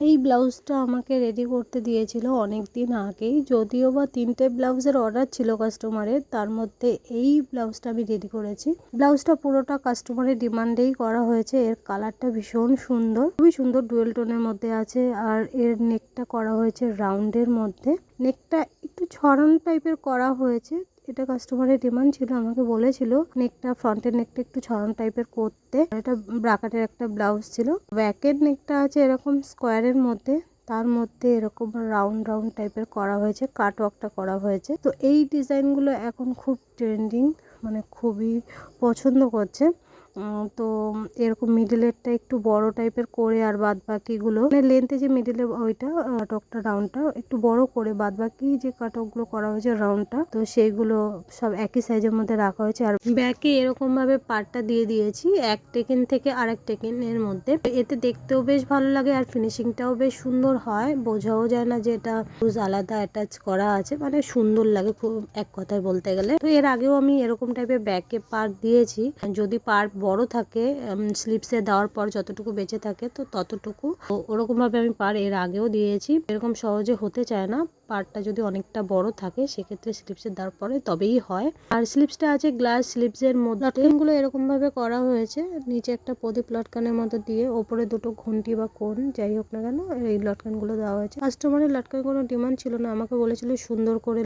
এই ব্লাউজটা আমাকে রেডি করতে দিয়েছিল অনেক দিন আগেই, যদিও বা 3টে ব্লাউজের অর্ডার ছিল কাস্টমারের, তার মধ্যে এই ব্লাউজটা আমি রেডি করেছি। ব্লাউজটা পুরোটা কাস্টমারের ডিমান্ডেই করা হয়েছে। এর কালারটা ভীষণ সুন্দর, খুবই সুন্দর, ডুয়েল টোনের মধ্যে আছে। আর এর নেকটা করা হয়েছে রাউন্ডের মধ্যে, নেকটা একটু ছড়ানো টাইপের করা হয়েছে। এটা কাস্টমারের ডিমান্ড ছিল, আমাকে বলেছিল নেকটা, ফ্রন্টের নেকটা একটু ছড়ানো টাইপের করতে। এটা ব্রাকেটের একটা ব্লাউজ ছিল। ব্যাকের নেকটা আছে এরকম স্কোয়ারের মধ্যে, তার মধ্যে এরকম রাউন্ড রাউন্ড টাইপের করা হয়েছে, কাটওয়ার্কটা করা হয়েছে। তো এই ডিজাইনগুলো এখন খুব ট্রেন্ডিং, মানে খুবই পছন্দ করছে। তো এরকম মিডিলেরটা একটু বড় টাইপের করে, আর বাদ বাকিগুলো মানে লেন্থে যে মিডিলে ওইটা কাটওয়ার্কটা রাউন্ডটা একটু বড় করে, বাদ বাকি যে কাটওয়ার্কগুলো করা হয়েছে রাউন্ডটা, তো সেইগুলো সব একই সাইজের মধ্যে রাখা হয়েছে। আর ব্যাকে এরকম ভাবে পার্টটা দিয়ে দিয়েছি এক টেকেন থেকে আরেক টেকেন এর মধ্যে। এতে দেখতেও বেশ ভালো লাগে আর ফিনিশিংটাও বেশ সুন্দর হয়, বোঝাও যায় না যে এটা আলাদা অ্যাটাচ করা আছে, মানে সুন্দর লাগে খুব, এক কথায় বলতে গেলে। তো এর আগেও আমি এরকম টাইপের ব্যাকে পার্ট দিয়েছি। যদি পার্ট বড় থাকে, স্লিপসে দেওয়ার পর যতটুকু বেঁচে থাকে তো ততটুকু, ওরকম ভাবে আমি পার্ট এর আগেও দিয়েছি। এরকম সহজে হতে চায় না, পার্টটা যদি অনেকটা বড় থাকে সেক্ষেত্রে স্লিপসে দেওয়ার পরে তবেই হয়। আর স্লিপসটা আছে গ্লাস স্লিপসের মধ্যে। লটকানগুলো এরকম ভাবে করা হয়েছে, নিচে একটা প্রদীপ লটকানের মতো দিয়ে, ওপরে দুটো ঘন্টি বা কোণ যাই হোক না কেন এই লটকানগুলো দেওয়া হয়েছে। কাস্টমারের লটকান কোনো ডিমান্ড ছিল না, আমাকে বলেছিল সুন্দর করে